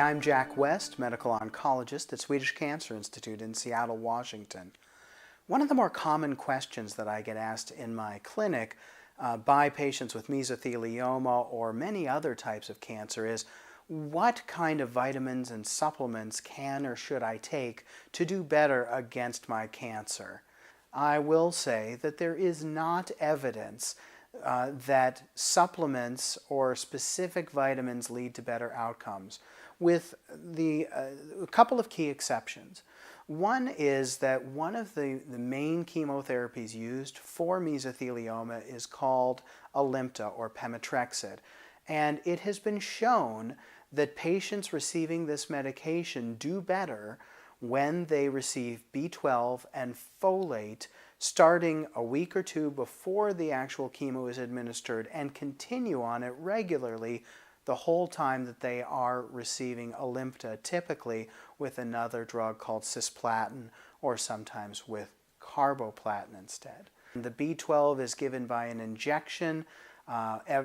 I'm Jack West, medical oncologist at Swedish Cancer Institute in Seattle, Washington. One of the more common questions that I get asked in my clinic by patients with mesothelioma or many other types of cancer is, what kind of vitamins and supplements can or should I take to do better against my cancer? I will say that there is not evidence that supplements or specific vitamins lead to better outcomes, with a couple of key exceptions. One is that one of the main chemotherapies used for mesothelioma is called Alimta or pemetrexed, and it has been shown that patients receiving this medication do better when they receive B12 and folate starting a week or two before the actual chemo is administered and continue on it regularly the whole time that they are receiving Alimta, typically with another drug called cisplatin or sometimes with carboplatin instead. The B12 is given by an injection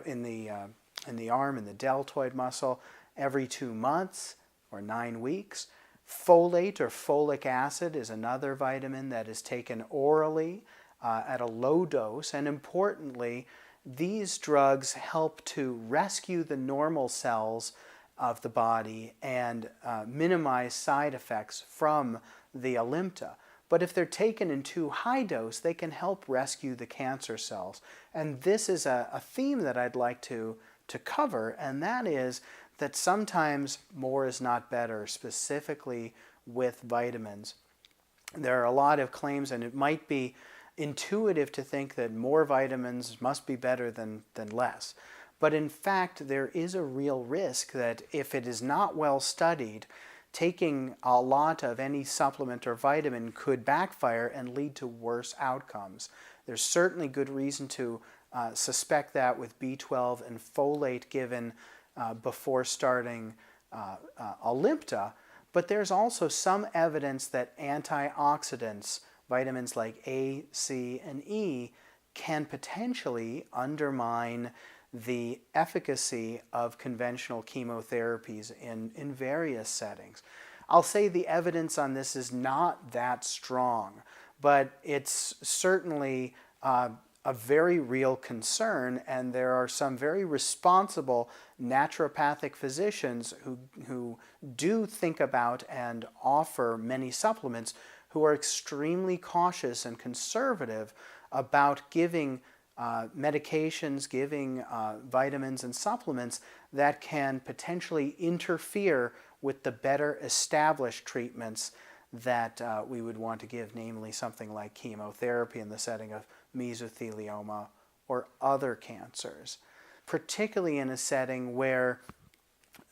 in the arm, in the deltoid muscle, every 2 months or 9 weeks. Folate or folic acid is another vitamin that is taken orally at a low dose, and importantly, these drugs help to rescue the normal cells of the body and minimize side effects from the Alimta. But if they're taken in too high dose, they can help rescue the cancer cells. And this is a theme that I'd like to cover, and that is that sometimes more is not better, specifically with vitamins. There are a lot of claims, and it might be intuitive to think that more vitamins must be better than less. But in fact, there is a real risk that if it is not well studied, taking a lot of any supplement or vitamin could backfire and lead to worse outcomes. There's certainly good reason to suspect that with B12 and folate given before starting Alimta, but there's also some evidence that antioxidants, vitamins like A, C, and E, can potentially undermine the efficacy of conventional chemotherapies in various settings. I'll say the evidence on this is not that strong, but it's certainly a very real concern, and there are some very responsible naturopathic physicians who do think about and offer many supplements who are extremely cautious and conservative about giving medications, giving vitamins and supplements that can potentially interfere with the better established treatments that we would want to give, namely something like chemotherapy in the setting of mesothelioma or other cancers, particularly in a setting where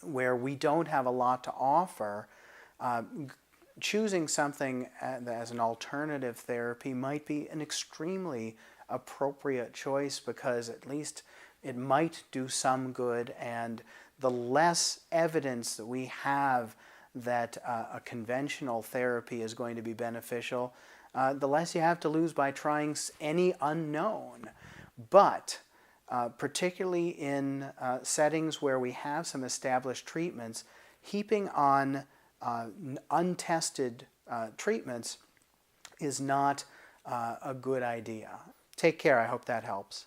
we don't have a lot to offer. Choosing something as an alternative therapy might be an extremely appropriate choice, because at least it might do some good, and the less evidence that we have that a conventional therapy is going to be beneficial, the less you have to lose by trying any unknown. But particularly in settings where we have some established treatments, heaping on untested treatments is not a good idea. Take care. I hope that helps.